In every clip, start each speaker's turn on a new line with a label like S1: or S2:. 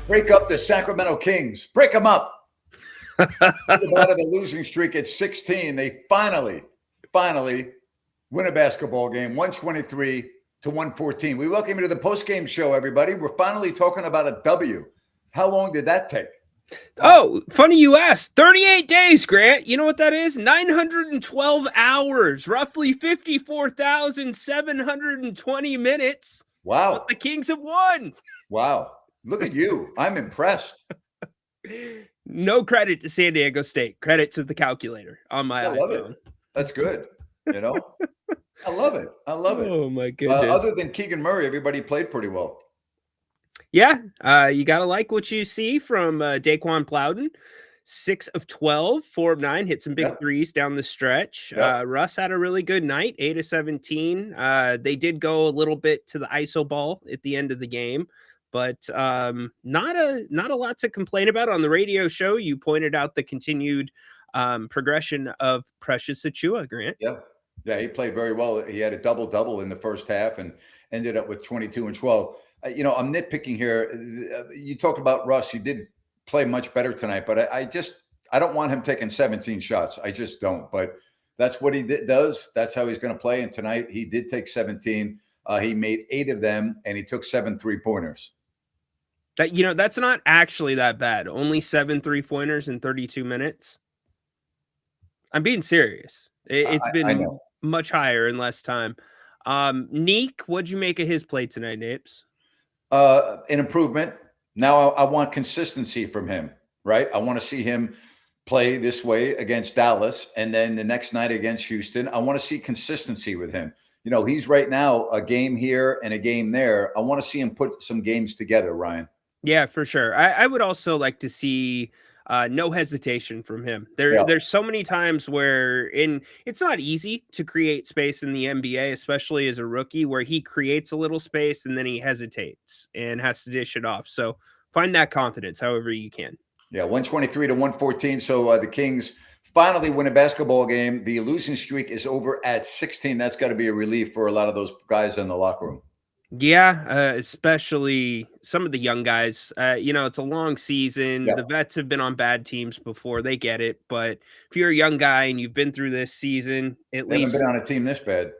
S1: Break up the Sacramento Kings. Break them up. Out of the losing streak at 16. They finally win a basketball game, 123-114. We welcome you to the postgame show, everybody. We're finally talking about a W. How long did that take?
S2: Oh, funny you asked. 38 days, Grant. You know what that is? 912 hours, roughly 54,720 minutes.
S1: Wow.
S2: But the Kings have won.
S1: Wow. Look at you. I'm impressed.
S2: No credit to San Diego State. Credit to the calculator on my iPhone.
S1: Love it. That's good. I love it.
S2: Oh, my goodness.
S1: Other than Keegan Murray, everybody played pretty well.
S2: Yeah, you got to like what you see from Daquan Plowden. 6 of 12, 4 of 9, hit some big threes down the stretch. Russ had a really good night, 8 of 17. They did go a little bit to the ISO ball at the end of the game, but not a lot to complain about. On the radio show, you pointed out the continued progression of Precious Achiuwa, Grant.
S1: Yeah, he played very well. He had a double-double in the first half and ended up with 22 and 12. I'm nitpicking here. You talked about Russ. He did play much better tonight, but I don't want him taking 17 shots. I just don't. But that's what he does. That's how he's going to play. And tonight he did take 17. He made 8 of them, and he took 7 3-pointers.
S2: That's not actually that bad. Only 7 3-pointers in 32 minutes. I'm being serious. It's been much higher in less time. Neek, what'd you make of his play tonight, Napes?
S1: An improvement. Now I want consistency from him, right? I want to see him play this way against Dallas, and then the next night against Houston. I want to see consistency with him. He's right now a game here and a game there. I want to see him put some games together, Ryan.
S2: Yeah, for sure. I would also like to see no hesitation from him. There's so many times where it's not easy to create space in the NBA, especially as a rookie, where he creates a little space and then he hesitates and has to dish it off. So find that confidence however you can.
S1: Yeah, 123-114. So the Kings finally win a basketball game. The losing streak is over at 16. That's got to be a relief for a lot of those guys in the locker room.
S2: Yeah, especially some of the young guys. It's a long season. The vets have been on bad teams before. They get it. But if you're a young guy and you've been through this season, at least
S1: haven't been on a team this bad.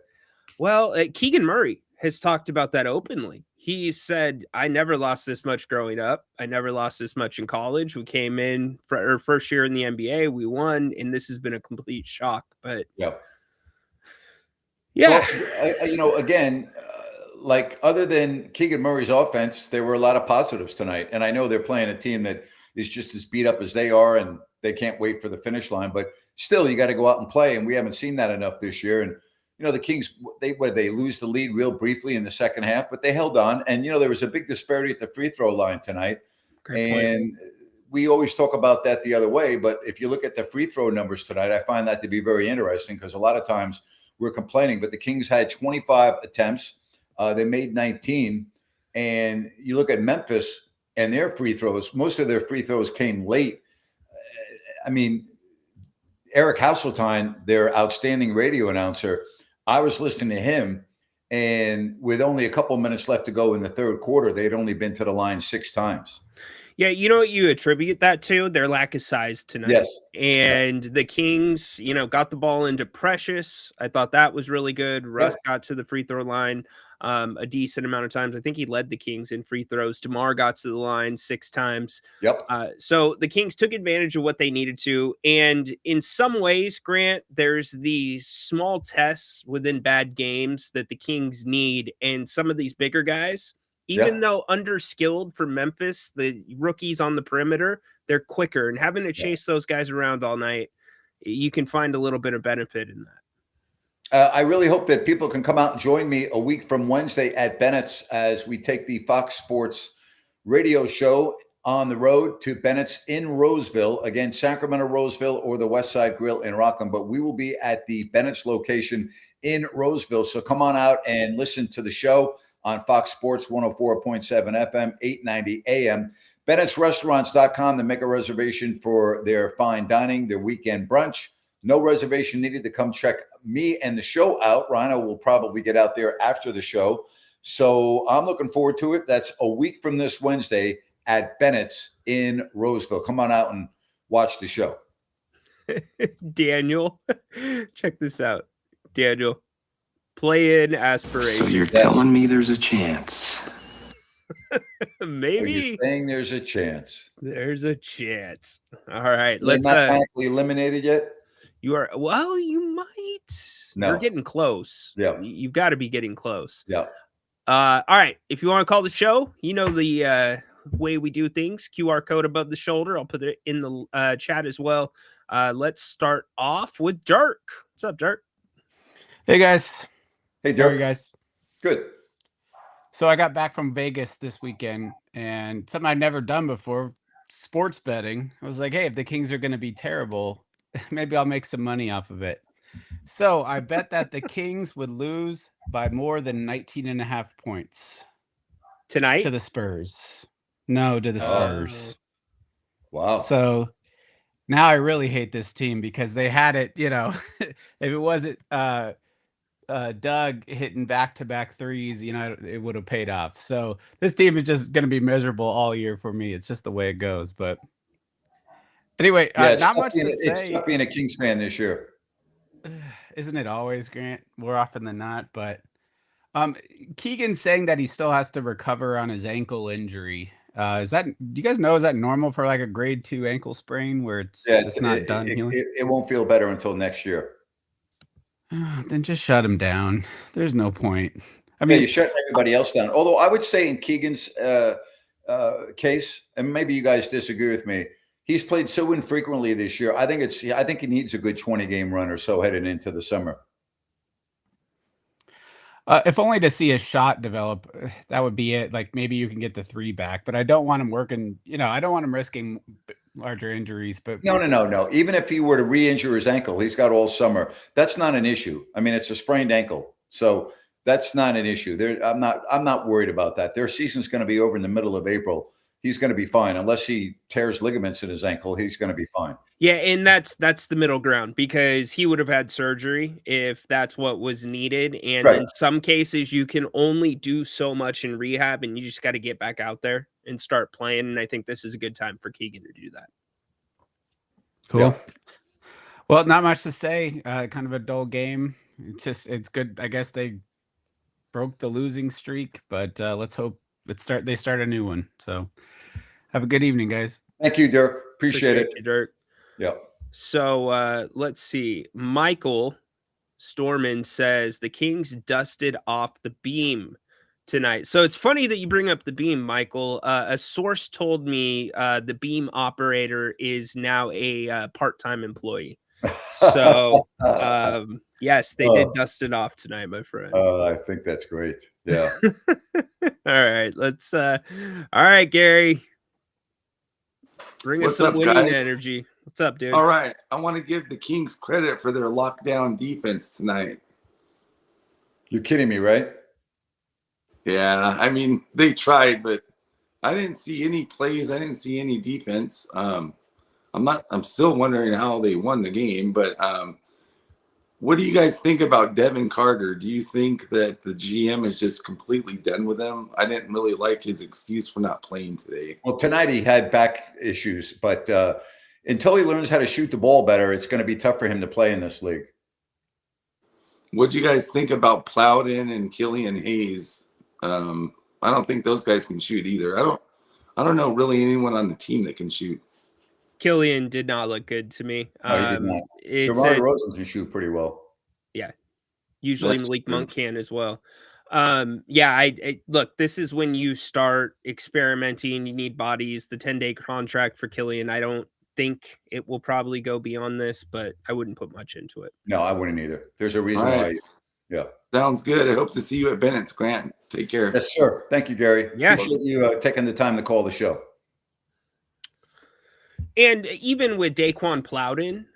S2: Well, Keegan Murray has talked about that openly. He said, I never lost this much growing up. I never lost this much in college. We came in for our first year in the NBA. We won, and this has been a complete shock. But
S1: well, again, like other than Keegan Murray's offense, there were a lot of positives tonight. And I know they're playing a team that is just as beat up as they are, and they can't wait for the finish line. But still, you got to go out and play, and we haven't seen that enough this year. And the Kings, they lose the lead real briefly in the second half, but they held on. And there was a big disparity at the free throw line tonight. Great point. We always talk about that the other way, but if you look at the free throw numbers tonight, I find that to be very interesting because a lot of times we're complaining, but the Kings had 25 attempts. They made 19, and you look at Memphis and their free throws. Most of their free throws came late. Eric Hasseltine, their outstanding radio announcer, I was listening to him, and with only a couple minutes left to go in the third quarter, they'd only been to the line 6 times.
S2: Yeah, you know what you attribute that to? Their lack of size tonight.
S1: Yes.
S2: And the Kings, got the ball into Precious. I thought that was really good. Russ got to the free throw line a decent amount of times. I think he led the Kings in free throws. DeMar got to the line 6 times. So the Kings took advantage of what they needed to. And in some ways, Grant, there's these small tests within bad games that the Kings need. And some of these bigger guys, even though underskilled for Memphis, the rookies on the perimeter, they're quicker, and having to chase those guys around all night, you can find a little bit of benefit in that.
S1: I really hope that people can come out and join me a week from Wednesday at Bennett's as we take the Fox Sports radio show on the road to Bennett's in Roseville. Again, Sacramento, Roseville, or the West Side Grill in Rockland. But we will be at the Bennett's location in Roseville. So come on out and listen to the show on Fox Sports 104.7 FM, 890 AM. Bennett'sRestaurants.com to make a reservation for their fine dining, their weekend brunch. No reservation needed to come check me and the show out. Ryno will probably get out there after the show. So I'm looking forward to it. That's a week from this Wednesday at Bennett's in Roseville. Come on out and watch the show.
S2: Daniel, check this out. Daniel, play in aspiration.
S3: So you're telling me there's a chance?
S2: Maybe.
S1: Are you saying there's a chance?
S2: There's a chance. All right.
S1: They're not actually eliminated yet?
S2: You are, well, you might.
S1: No.
S2: You're getting close.
S1: Yeah.
S2: You've got to be getting close.
S1: Yeah.
S2: All right. If you want to call the show, you know the way we do things. QR code above the shoulder. I'll put it in the chat as well. Let's start off with Dirk. What's up, Dirk?
S4: Hey, guys.
S1: Hey,
S4: How are
S1: Dirk.
S4: you guys?
S1: Good.
S4: So I got back from Vegas this weekend, and something I've never done before, sports betting. I was like, hey, if the Kings are going to be terrible, maybe I'll make some money off of it. So I bet that the Kings would lose by more than 19.5 points.
S2: Tonight?
S4: To the Spurs. No, to the Spurs.
S1: Wow.
S4: So now I really hate this team because they had it, if it wasn't Doug hitting back-to-back threes, it would have paid off. So this team is just going to be miserable all year for me. It's just the way it goes. But anyway, not much to say.
S1: It's tough being a Kings fan this year.
S4: Isn't it always, Grant? More often than not. But Keegan's saying that he still has to recover on his ankle injury. Do you guys know, is that normal for like a grade 2 ankle sprain where it's just not done healing?
S1: It won't feel better until next year.
S4: Then just shut him down. There's no point. I mean,
S1: you shut everybody else down. Although I would say in Keegan's case, and maybe you guys disagree with me, he's played so infrequently this year. I think he needs a good 20-game run or so heading into the summer.
S4: If only to see a shot develop, that would be it. Like maybe you can get the 3 back, but I don't want him working. I don't want him risking larger injuries. But
S1: no. Even if he were to re-injure his ankle, he's got all summer. That's not an issue. I mean, it's a sprained ankle, so that's not an issue. I'm not worried about that. Their season's going to be over in the middle of April. He's going to be fine unless he tears ligaments in his ankle. He's going to be fine.
S2: Yeah, and that's the middle ground because he would have had surgery if that's what was needed. And
S1: right.
S2: In some cases, you can only do so much in rehab, and you just got to get back out there and start playing. And I think this is a good time for Keegan to do that.
S4: Cool.
S1: Yeah.
S4: Well, not much to say. Kind of a dull game. It's good. I guess they broke the losing streak, but let's hope they start a new one. So have a good evening, guys.
S1: Thank you, Dirk. Appreciate it.
S2: You, Dirk.
S1: Yeah.
S2: So let's see. Michael Storman says the Kings dusted off the beam tonight. So it's funny that you bring up the beam, Michael. A source told me the beam operator is now a part-time employee. So yes, they did dust it off tonight, my friend.
S1: I think that's great. Yeah.
S2: All right, let's all right, Gary. Bring us some winning energy. What's up, dude?
S5: All right. I want to give the Kings credit for their lockdown defense tonight.
S1: You're kidding me, right?
S5: Yeah. I mean, they tried, but I didn't see any plays. I didn't see any defense. I'm still wondering how they won the game, but what do you guys think about Devin Carter? Do you think that the GM is just completely done with him? I didn't really like his excuse for not playing today.
S1: Well, tonight he had back issues, but until he learns how to shoot the ball better, it's going to be tough for him to play in this league.
S5: What do you guys think about Plowden and Killian Hayes? I don't think those guys can shoot either. I don't know really anyone on the team that can shoot.
S2: Killian did not look good to me.
S1: No, he did not. DeMar DeRozan can shoot pretty well.
S2: Yeah. Usually Malik Monk can as well. I look, this is when you start experimenting. You need bodies. The 10-day contract for Killian, I don't think it will probably go beyond this, but I wouldn't put much into it.
S1: No, I wouldn't either. There's a reason why. Yeah.
S5: Sounds good. I hope to see you at Bennett's, Grant. Take care.
S1: Yes, sir. Thank you, Gary.
S2: Yeah.
S1: Appreciate you taking the time to call the show.
S2: And even with Daquan Plowden,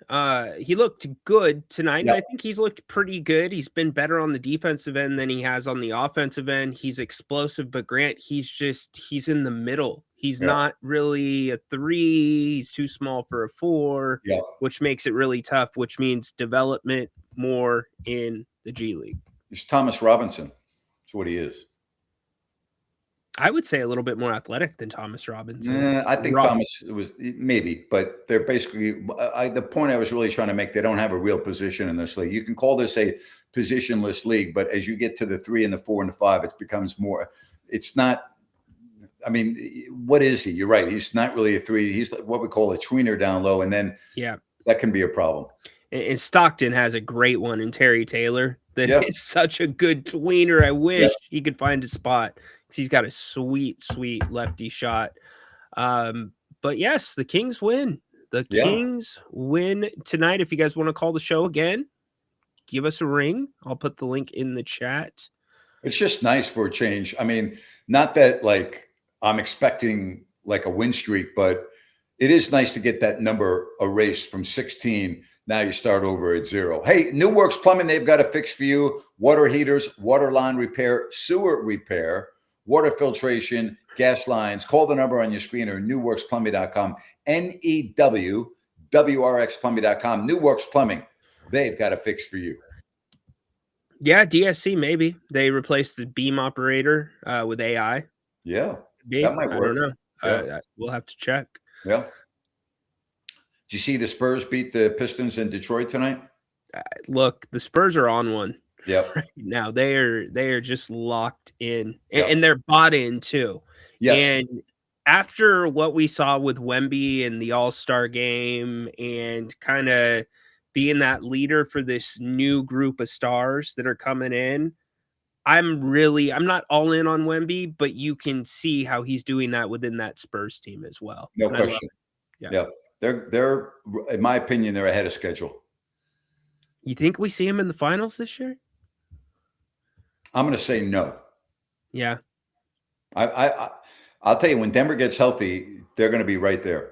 S2: he looked good tonight.
S1: Yeah.
S2: And I think he's looked pretty good. He's been better on the defensive end than he has on the offensive end. He's explosive, but Grant, he's in the middle. He's not really a 3. He's too small for a 4, which makes it really tough, which means development more in the G League.
S1: He's Thomas Robinson. That's what he is.
S2: I would say a little bit more athletic than Thomas Robinson.
S1: I think Thomas was maybe, but they're basically the point I was really trying to make. They don't have a real position in this league. You can call this a positionless league, but as you get to the 3 and the 4 and the 5, it becomes more. It's not. I mean, what is he? You're right. He's not really a 3. He's what we call a tweener down low, and then that can be a problem.
S2: And Stockton has a great one in Terry Taylor that is such a good tweener. I wish he could find a spot because he's got a sweet, sweet lefty shot. But yes, the Kings win. The Kings win tonight. If you guys want to call the show again, give us a ring. I'll put the link in the chat.
S1: It's just nice for a change. I mean, not that like I'm expecting like a win streak, but it is nice to get that number erased from 16. Now you start over at 0. Hey, New Works Plumbing, they've got a fix for you. Water heaters, water line repair, sewer repair, water filtration, gas lines. Call the number on your screen or newworksplumbing.com, NEWWRXplumbing.com. New Works Plumbing, they've got a fix for you.
S2: Yeah, DSC maybe. They replaced the beam operator with AI.
S1: Yeah, that might work.
S2: I don't know. We'll have to check.
S1: Yeah. Did you see the Spurs beat the Pistons in Detroit tonight?
S2: Look, the Spurs are on one.
S1: Yep.
S2: Right now they are just locked in, and they're bought in too.
S1: Yes.
S2: And after what we saw with Wemby in the All-Star game, and kind of being that leader for this new group of stars that are coming in, I'm not all in on Wemby, but you can see how he's doing that within that Spurs team as well.
S1: No question. Yeah. They're in my opinion, they're ahead of schedule.
S2: You think we see him in the finals this year?
S1: I'm going to say no.
S2: Yeah.
S1: I'll tell you, when Denver gets healthy, they're going to be right there.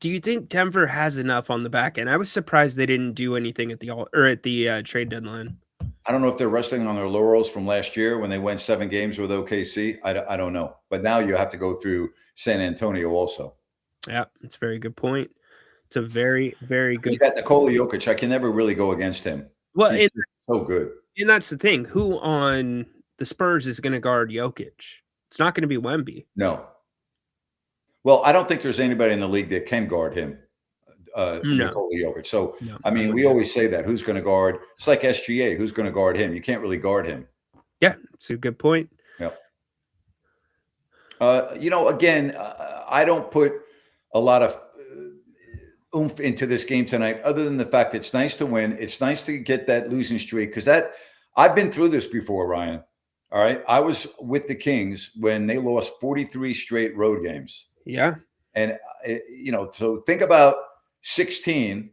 S2: Do you think Denver has enough on the back end? I was surprised they didn't do anything at the trade deadline.
S1: I don't know if they're resting on their laurels from last year when they went 7 games with OKC. I don't know. But now you have to go through San Antonio also.
S2: Yeah, it's a very good point. It's a very, very good.
S1: You got Nikola Jokic. I can never really go against him.
S2: Well,
S1: he's so good.
S2: And that's the thing. Who on the Spurs is going to guard Jokic? It's not going to be Wemby.
S1: No. Well, I don't think there's anybody in the league that can guard him, Nikola Jokic. So, I mean, we always say that. Who's going to guard? It's like SGA. Who's going to guard him? You can't really guard him.
S2: Yeah, it's a good point.
S1: Yeah. Again, I don't put a lot of oomph into this game tonight, other than the fact that it's nice to win. It's nice to get that losing streak, because I've been through this before, Ryan. All right. I was with the Kings when they lost 43 straight road games.
S2: Yeah.
S1: And, so think about 16,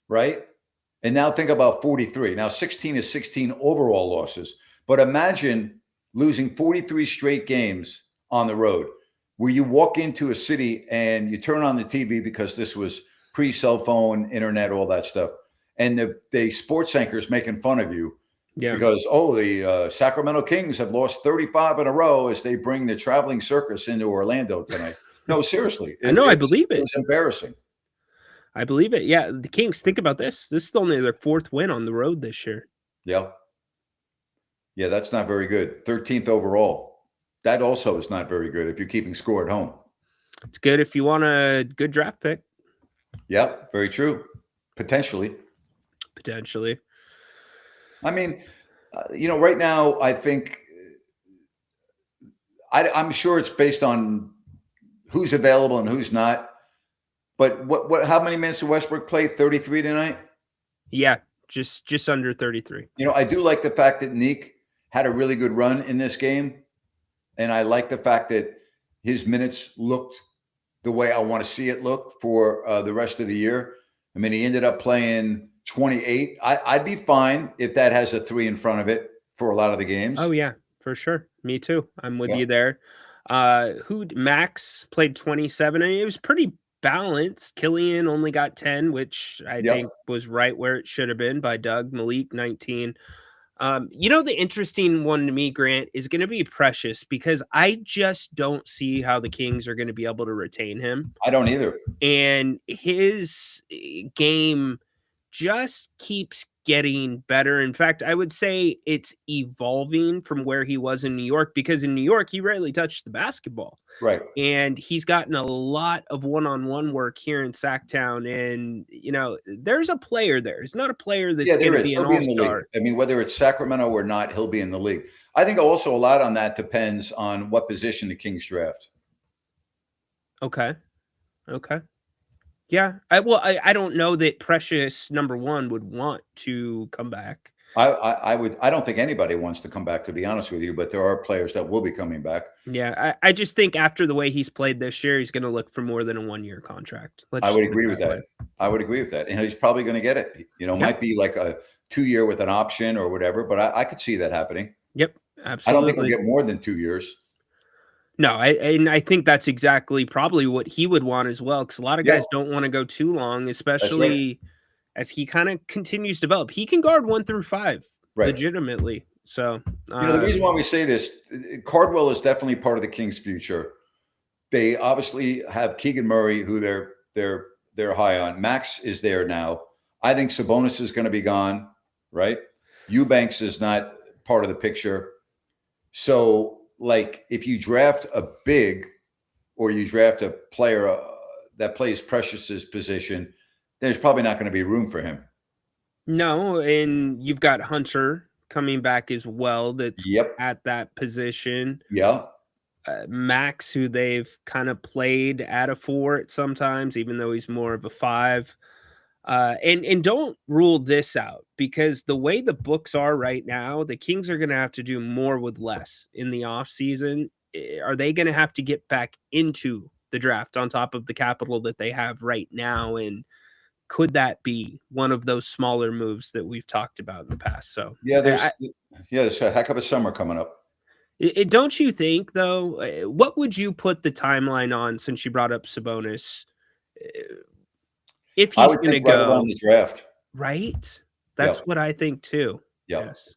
S1: right? And now think about 43. Now 16 is 16 overall losses. But imagine losing 43 straight games on the road, where you walk into a city and you turn on the TV, because this was pre-cell phone, internet, all that stuff. And the sports anchor's making fun of you. Yeah. Because, the Sacramento Kings have lost 35 in a row as they bring the traveling circus into Orlando tonight. No, seriously.
S2: I believe it.
S1: It's embarrassing.
S2: I believe it. Yeah. The Kings, think about this. This is only their 4th win on the road this year.
S1: Yeah. Yeah, that's not very good. 13th overall. That also is not very good if you're keeping score at home.
S2: It's good if you want a good draft pick.
S1: Yeah, very true. Potentially. I mean, right now, I think I'm sure it's based on who's available and who's not. But how many minutes did Westbrook play? 33 tonight?
S2: Yeah, just under 33.
S1: I do like the fact that Nick had a really good run in this game. And I like the fact that his minutes looked the way I want to see it look for the rest of the year. I mean, he ended up playing 28. I'd be fine if that has a 3 in front of it for a lot of the games.
S2: Oh, yeah, for sure. Me too. I'm with you there. Max played 27. I mean, it was pretty balanced. Killian only got 10, which I think was right where it should have been by Doug. Malik, 19. The interesting one to me, Grant, is going to be Precious, because I just don't see how the Kings are going to be able to retain him.
S1: I don't either.
S2: And his game just keeps getting better. In fact, I would say it's evolving from where he was in New York, because in New York, he rarely touched the basketball.
S1: Right.
S2: And he's gotten a lot of one-on-one work here in Sacktown. And, there's a player there. He's not a player that's going to be an
S1: He'll be in the league.
S2: all-star.
S1: I mean, whether it's Sacramento or not, he'll be in the league. I think also a lot on that depends on what position the Kings draft.
S2: Okay. Yeah. I don't know that Precious number 1 would want to come back.
S1: I don't think anybody wants to come back, to be honest with you, but there are players that will be coming back.
S2: Yeah. I just think after the way he's played this year, he's going to look for more than a 1-year contract.
S1: I would agree with that. I would agree with that. And he's probably going to get it. Might be like a 2-year with an option or whatever, but I could see that happening.
S2: Yep. Absolutely.
S1: I don't think he'll get more than 2 years.
S2: No, I think that's exactly probably what he would want as well, because a lot of guys don't want to go too long, especially as he kind of continues to develop. He can guard 1 through 5 legitimately. So
S1: the reason why we say this, Cardwell is definitely part of the Kings' future. They obviously have Keegan Murray, who they're high on. Max is there now. I think Sabonis is going to be gone, right? Eubanks is not part of the picture. So, like, if you draft a big or you draft a player that plays Precious's position, there's probably not going to be room for him.
S2: No, and you've got Hunter coming back as well. That's
S1: Yep.
S2: at that position.
S1: Yeah.
S2: Max, who they've kind of played at a 4 at sometimes, even though he's more of a 5. And don't rule this out, because the way the books are right now, the Kings are going to have to do more with less in the offseason. Are they going to have to get back into the draft on top of the capital that they have right now? And could that be one of those smaller moves that we've talked about in the past? So
S1: there's a heck of a summer coming up.
S2: Don't you think, though? What would you put the timeline on, since you brought up Sabonis? If he's going to go
S1: right around the draft,
S2: right? That's what I think too.
S1: Yeah.
S2: Yes.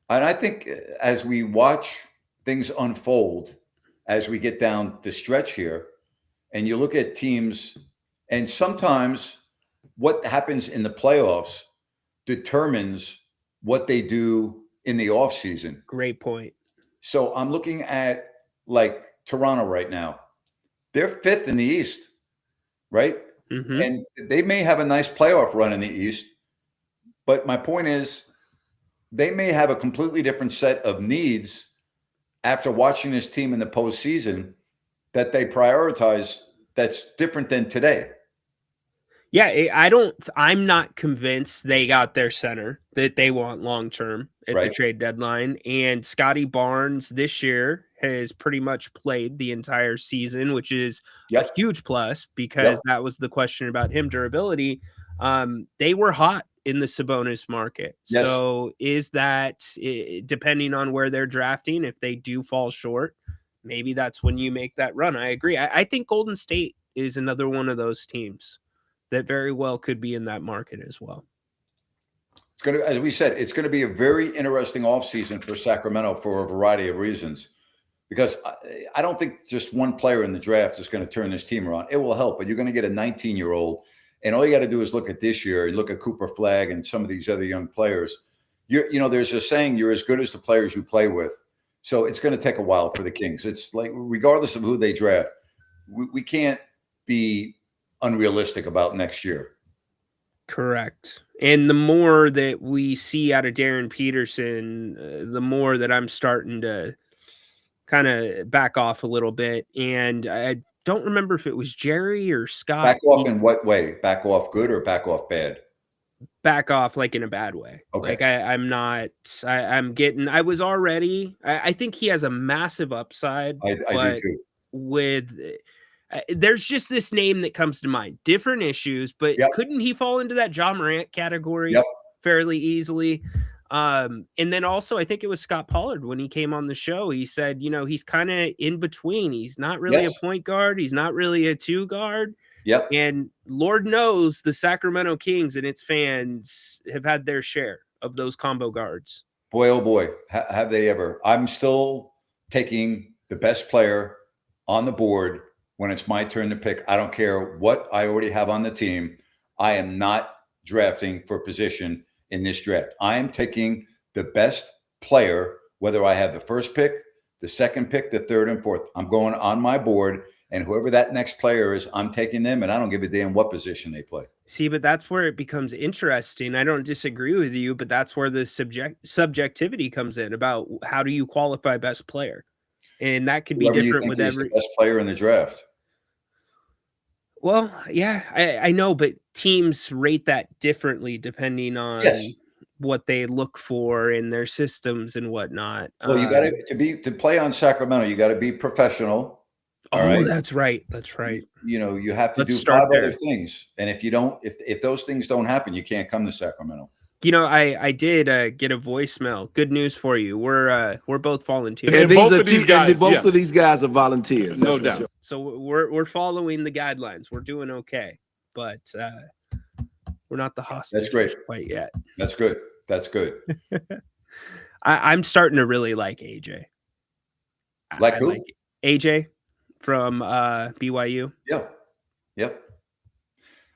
S1: And I think as we watch things unfold, as we get down the stretch here, and you look at teams, and sometimes what happens in the playoffs determines what they do in the offseason.
S2: Great point.
S1: So I'm looking at like Toronto right now. They're 5th in the East, right?
S2: Mm-hmm.
S1: And they may have a nice playoff run in the East, but my point is they may have a completely different set of needs after watching this team in the postseason that they prioritize that's different than today.
S2: Yeah, I'm not convinced they got their center that they want long-term at the trade deadline. And Scotty Barnes this year has pretty much played the entire season, which is a huge plus, because that was the question about him durability. They were hot in the Sabonis market.
S1: Yes.
S2: So is that, depending on where they're drafting, if they do fall short, maybe that's when you make that run. I agree. I think Golden State is another one of those teams that very well could be in that market as well.
S1: It's going to, as we said, it's going to be a very interesting offseason for Sacramento for a variety of reasons, because I don't think just one player in the draft is going to turn this team around. It will help, but you're going to get a 19-year-old, and all you got to do is look at this year and look at Cooper Flagg and some of these other young players. There's a saying, you're as good as the players you play with. So it's going to take a while for the Kings. It's like, regardless of who they draft, we can't be unrealistic about next year.
S2: Correct. And the more that we see out of Darren Peterson, the more that I'm starting to kind of back off a little bit. And I don't remember if it was Jerry or Scott.
S1: Back off in what way? Back off good or back off bad?
S2: Back off like in a bad way.
S1: Okay.
S2: Like I was already, I think he has a massive upside.
S1: I do too.
S2: With there's just this name that comes to mind, different issues, but couldn't he fall into that John Morant category fairly easily? And then also, I think it was Scott Pollard when he came on the show, he said, he's kind of in between. He's not really a point guard. He's not really a 2 guard.
S1: Yep.
S2: And Lord knows the Sacramento Kings and its fans have had their share of those combo guards.
S1: Boy, oh boy, have they ever. I'm still taking the best player on the board when it's my turn to pick. I don't care what I already have on the team. I am not drafting for position in this draft. I am taking the best player, whether I have the first pick, the second pick, the third and fourth. I'm going on my board, and whoever that next player is, I'm taking them, and I don't give a damn what position they play.
S2: See, but that's where it becomes interesting. I don't disagree with you, but that's where the subjectivity comes in about how do you qualify best player, and that could be
S1: Whoever you
S2: different
S1: think
S2: with
S1: is
S2: every.
S1: the best player in the draft.
S2: Well, yeah, I know, but teams rate that differently depending on
S1: Yes.
S2: what they look for in their systems and whatnot.
S1: Well, you got to play on Sacramento. You got to be professional. All
S2: Oh,
S1: right.
S2: that's right. That's right.
S1: You know, you have to
S2: Let's
S1: do
S2: start
S1: 5
S2: there.
S1: other things, and if you don't, if those things don't happen, you can't come to Sacramento.
S2: You know, I did get a voicemail. Good news for you. We're both volunteers.
S6: And both of these guys,
S7: both of these guys are volunteers.
S6: No
S7: that's for
S6: doubt.
S7: sure.
S2: So we're following the guidelines. We're doing okay, but we're not the hostage.
S1: That's great.
S2: Quite yet.
S1: That's good. That's good.
S2: I'm starting to really like AJ.
S1: Like
S2: I
S1: who?
S2: like AJ from BYU.
S1: Yep. Yep.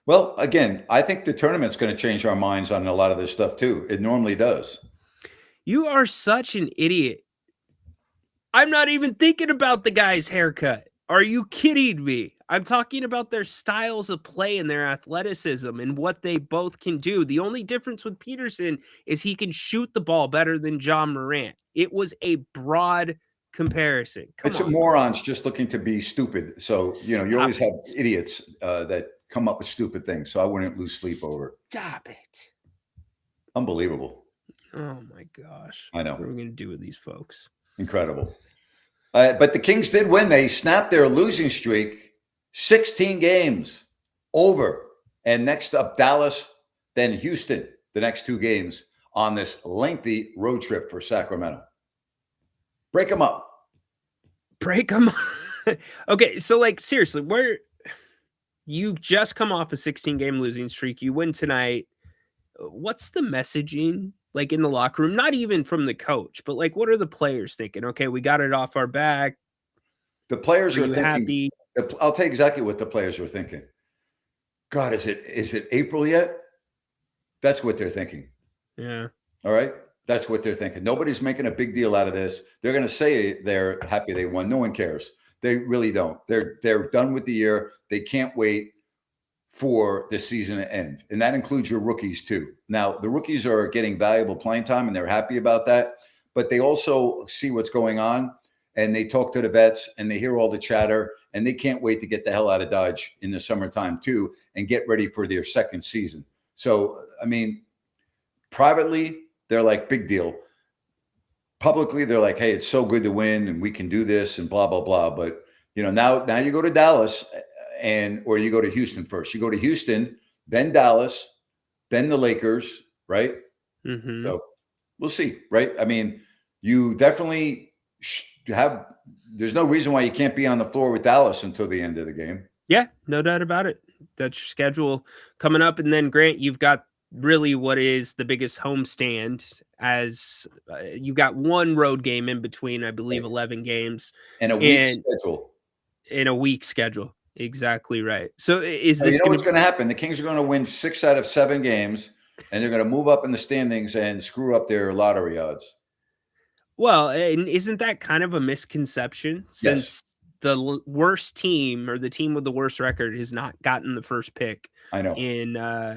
S1: Well, again, I think the tournament's going to change our minds on a lot of this stuff too. It normally does.
S2: You are such an idiot. I'm not even thinking about the guy's haircut. Are you kidding me? I'm talking about their styles of play and their athleticism and what they both can do. The only difference with Peterson is he can shoot the ball better than John Morant. It was a broad comparison. Come
S1: It's
S2: on.
S1: morons just looking to be stupid. So, you know, you
S2: Stop
S1: always have
S2: it.
S1: idiots that come up with stupid things. So I wouldn't lose sleep over it.
S2: Stop it.
S1: Unbelievable.
S2: Oh my gosh.
S1: I know.
S2: What are we going to do with these folks?
S1: Incredible. But the Kings did win. They snapped their losing streak, 16 games over. And next up, Dallas, then Houston, the next 2 games on this lengthy road trip for Sacramento. Break them up.
S2: Break them. Okay, so like seriously, where you just come off a 16-game losing streak, you win tonight. What's the messaging like in the locker room? Not even from the coach, but like, what are the players thinking? Okay, we got it off our back.
S1: The players
S2: Are
S1: are
S2: you
S1: thinking.
S2: happy?
S1: I'll tell you exactly what the players are thinking. God, is it April yet? That's what they're thinking.
S2: Yeah.
S1: All right. That's what they're thinking. Nobody's making a big deal out of this. They're going to say they're happy they won. No one cares. They really don't. They're done with the year. They can't wait for the season to end. And that includes your rookies too. Now, the rookies are getting valuable playing time and they're happy about that, but they also see what's going on and they talk to the vets and they hear all the chatter and they can't wait to get the hell out of Dodge in the summertime too and get ready for their second season. So, I mean, privately, they're like, big deal. Publicly, they're like, hey, it's so good to win and we can do this and blah, blah, blah. But, you know, now you go to Dallas or you go to Houston first. You go to Houston, then Dallas, then the Lakers, right?
S2: Mm-hmm.
S1: So we'll see, right? I mean, you definitely there's no reason why you can't be on the floor with Dallas until the end of the game.
S2: Yeah, no doubt about it. That's your schedule coming up. And then, Grant, you've got really what is the biggest homestand as you got one road game in between, I believe, 11 games.
S1: And a week schedule.
S2: In a week schedule. Exactly right. So is this
S1: what's going to happen? The Kings are going to win 6 out of 7 games, and they're going to move up in the standings and screw up their lottery odds.
S2: Well, and isn't that kind of a misconception since the worst team or the team with the worst record has not gotten the first pick?
S1: I know.
S2: In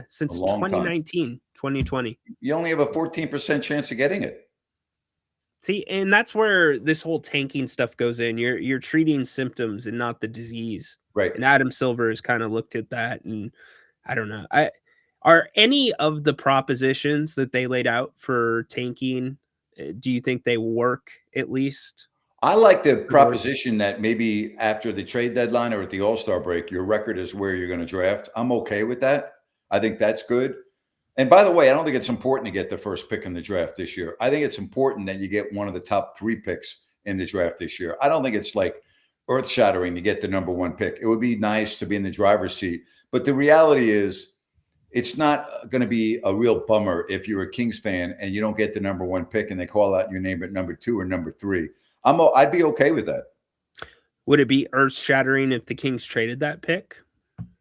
S2: since 2019, 2020.
S1: You only have a 14% chance of getting it.
S2: See, and that's where this whole tanking stuff goes in. You're treating symptoms and not the disease.
S1: Right.
S2: And Adam Silver has kind of looked at that, and I don't know. Are any of the propositions that they laid out for tanking, do you think they work at least?
S1: I like the proposition that maybe after the trade deadline or at the All-Star break, your record is where you're going to draft. I'm okay with that. I think that's good. And by the way, I don't think it's important to get the first pick in the draft this year. I think it's important that you get one of the top 3 picks in the draft this year. I don't think it's like earth-shattering to get the number 1 pick. It would be nice to be in the driver's seat. But the reality is it's not going to be a real bummer if you're a Kings fan and you don't get the number 1 pick and they call out your name at number 2 or number 3. I'd be okay with that.
S2: Would it be earth-shattering if the Kings traded that pick?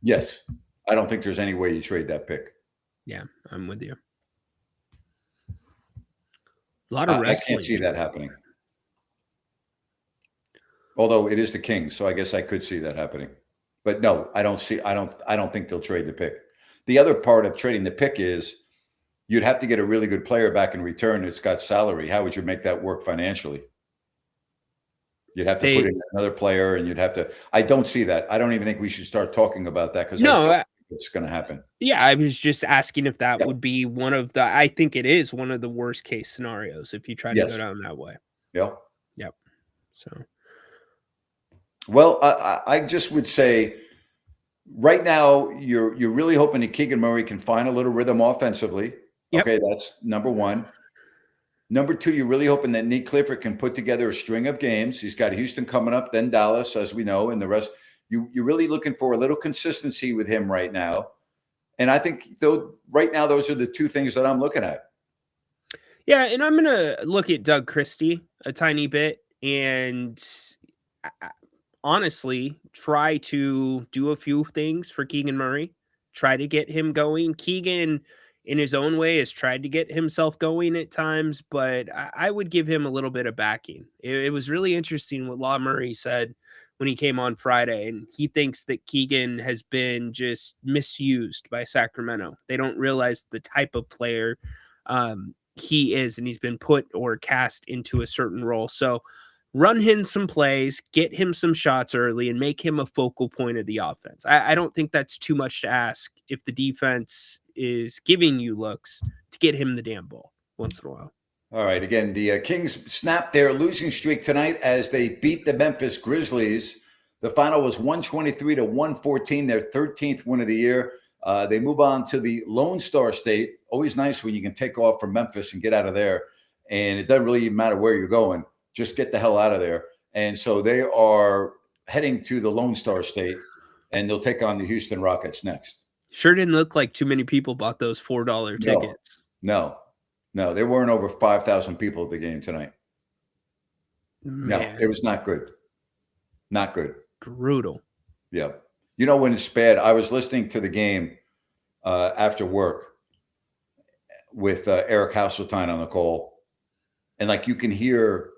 S1: Yes. I don't think there's any way you trade that pick.
S2: Yeah, I'm with you. A lot of
S1: I
S2: wrestling.
S1: can't see that happening. Although it is the Kings, so I guess I could see that happening. But no, I don't think they'll trade the pick. The other part of trading the pick is you'd have to get a really good player back in return that's got salary. How would you make that work financially? You'd have to put in another player, and you'd have to. I don't see that. I don't even think we should start talking about that because I don't think it's going to happen.
S2: Yeah, I was just asking if that would be one of the. I think it is one of the worst case scenarios if you try to go down that way.
S1: Yep.
S2: So,
S1: well, I just would say, right now you're really hoping that Keegan Murray can find a little rhythm offensively.
S2: Yep.
S1: Okay, that's number one. Number two, you're really hoping that Nick Clifford can put together a string of games. He's got Houston coming up, then Dallas, as we know, and the rest. You're really looking for a little consistency with him right now. And I think right now, those are the two things that I'm looking at.
S2: Yeah, and I'm going to look at Doug Christie a tiny bit and honestly try to do a few things for Keegan Murray, try to get him going. Keegan, in his own way, has tried to get himself going at times, but I would give him a little bit of backing. It was really interesting what Law Murray said when he came on Friday, and he thinks that Keegan has been just misused by Sacramento. They don't realize the type of player he is, and he's been put or cast into a certain role. So run him some plays, get him some shots early, and make him a focal point of the offense. I don't think that's too much to ask if the defense is giving you looks to get him the damn ball once in a while.
S1: All right. Again, the Kings snapped their losing streak tonight as they beat the Memphis Grizzlies. The final was 123-114, their 13th win of the year. They move on to the Lone Star State. Always nice when you can take off from Memphis and get out of there. And it doesn't really matter where you're going. Just get the hell out of there. And so they are heading to the Lone Star State, and they'll take on the Houston Rockets next.
S2: Sure didn't look like too many people bought those $4 tickets.
S1: No, there weren't over 5,000 people at the game tonight.
S2: Man.
S1: No, it was not good. Not good.
S2: Brutal.
S1: Yeah. You know when it's bad? I was listening to the game after work with Eric Hasseltine on the call, and like you can hear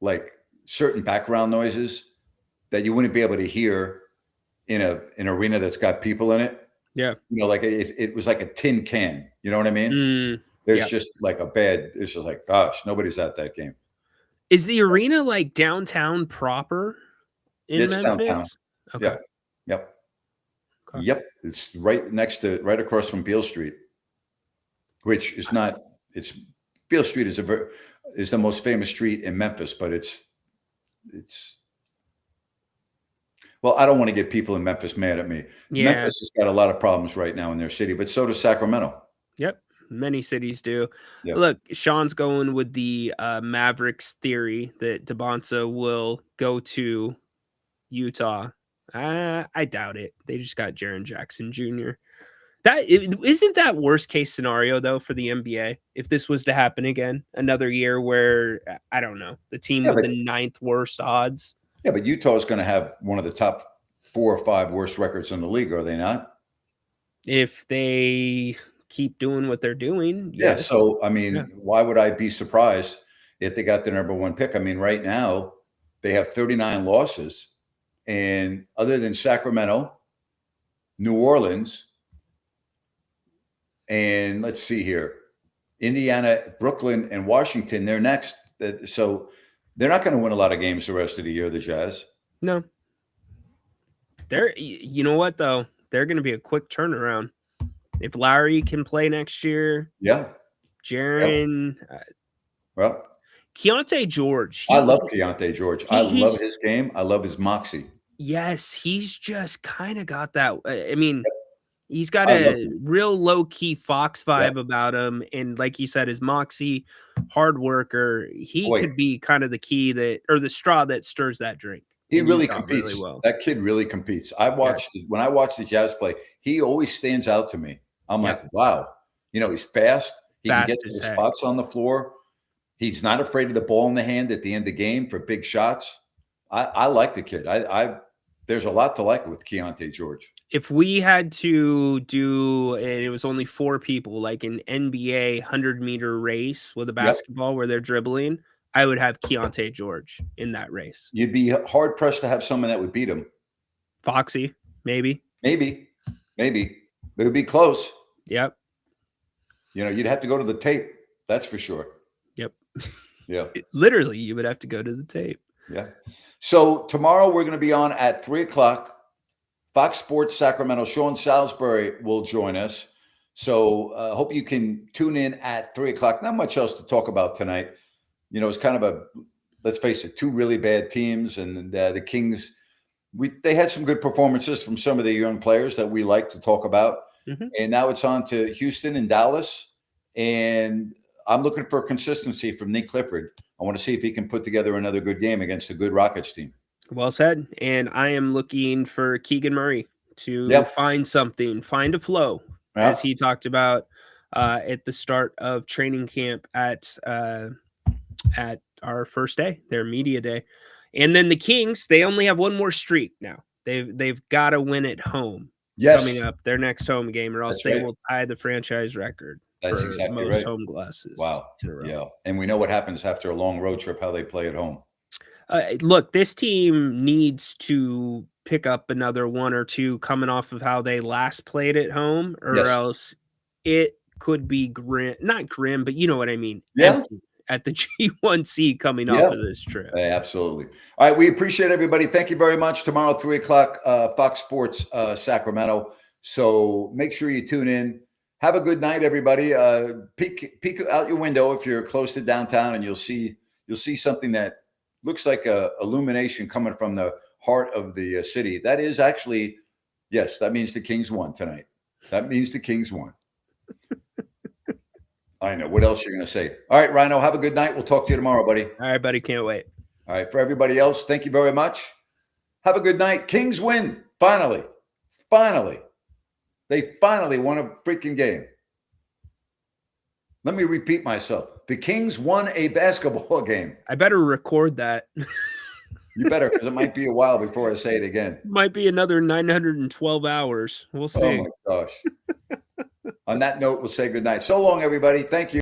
S1: like certain background noises that you wouldn't be able to hear in an arena that's got people in it.
S2: Yeah.
S1: You know, like it was like a tin can. You know what I mean? There's just like it's just like, gosh, nobody's at that game.
S2: Is the arena like downtown proper in
S1: It's
S2: Memphis?
S1: downtown.
S2: Okay.
S1: Yeah. Yep.
S2: Okay.
S1: Yep. It's right across from Beale Street, which is not, Beale Street is the most famous street in Memphis, but it's well, I don't want to get people in Memphis mad at me.
S2: Yeah.
S1: Memphis has got a lot of problems right now in their city, but so does Sacramento.
S2: Yep. Many cities do.
S1: Yep.
S2: Look, Sean's going with the Mavericks theory that DeBonsa will go to Utah. I doubt it. They just got Jaren Jackson Jr. Isn't that worst case scenario though for the NBA if this was to happen again, another year where I don't know, the team with the 9th worst odds.
S1: Yeah, but Utah is going to have one of the top 4 or 5 worst records in the league, are they not?
S2: If they keep doing what they're doing,
S1: yes. Yeah. So I mean, why would I be surprised if they got the number 1 pick? I mean, right now they have 39 losses, and other than Sacramento, New Orleans, and let's see here, Indiana, Brooklyn, and Washington, they're next. So they're not going to win a lot of games the rest of the year, the Jazz.
S2: No. You know what, though? They're going to be a quick turnaround. If Larry can play next year.
S1: Yeah.
S2: Jaren.
S1: Well,
S2: Keontae George.
S1: I love Keontae George. I love his game. I love his moxie.
S2: Yes, he's just kind of got that. I mean, he's got a real low-key Fox vibe about him. And like you said, his moxie, hard worker, he could be kind of the key or the straw that stirs that drink.
S1: He really competes. Really well. That kid really competes. When I watch the Jazz play, he always stands out to me. I'm like, wow. You know, he's fast. He can get to the spots on the floor. He's not afraid of the ball in the hand at the end of the game for big shots. I like the kid. there's a lot to like with Keontae George.
S2: If we had to do, and it was only 4 people, like an NBA 100-meter race with a basketball where they're dribbling, I would have Keontae George in that race.
S1: You'd be hard pressed to have someone that would beat him.
S2: Foxy, maybe.
S1: Maybe. It would be close.
S2: Yep.
S1: You'd have to go to the tape. That's for sure.
S2: Yep.
S1: Yeah.
S2: Literally, you would have to go to the tape.
S1: Yeah. So tomorrow we're going to be on at 3:00. Fox Sports Sacramento. Sean Salisbury will join us. So hope you can tune in at 3:00. Not much else to talk about tonight. It's kind of let's face it, 2 really bad teams, and the Kings. They had some good performances from some of the young players that we like to talk about.
S2: Mm-hmm.
S1: And now it's on to Houston and Dallas. And I'm looking for consistency from Nick Clifford. I want to see if he can put together another good game against a good Rockets team.
S2: Well said. And I am looking for Keegan Murray to find something, find a flow, as he talked about at the start of training camp at our first day, their media day. And then the Kings, they only have one more streak now. They've got to win at home coming up, their next home game, or else they will tie the franchise record.
S1: That's
S2: for
S1: exactly
S2: most
S1: right.
S2: home glasses.
S1: Wow. Yeah. And we know what happens after a long road trip, how they play at home.
S2: Look, this team needs to pick up another 1 or 2 coming off of how they last played at home, or else it could be grim, not grim, but you know what I mean.
S1: Yeah.
S2: Empty at the G1C coming off of this trip.
S1: Absolutely. All right. We appreciate everybody. Thank you very much. Tomorrow, 3:00, Fox Sports Sacramento. So make sure you tune in. Have a good night, everybody. Peek out your window if you're close to downtown, and you'll see something that looks like a illumination coming from the heart of the city. That is actually, yes, that means the Kings won tonight. That means the Kings won. I know. What else you're going to say? All right, Ryno, have a good night. We'll talk to you tomorrow, buddy.
S2: All right, buddy. Can't wait.
S1: All right. For everybody else, thank you very much. Have a good night. Kings win. Finally. They finally won a freaking game. Let me repeat myself. The Kings won a basketball game.
S2: I better record that.
S1: You better, because it might be a while before I say it again.
S2: Might be another 912 hours. We'll see.
S1: Oh, my gosh. On that note, we'll say good night. So long, everybody. Thank you.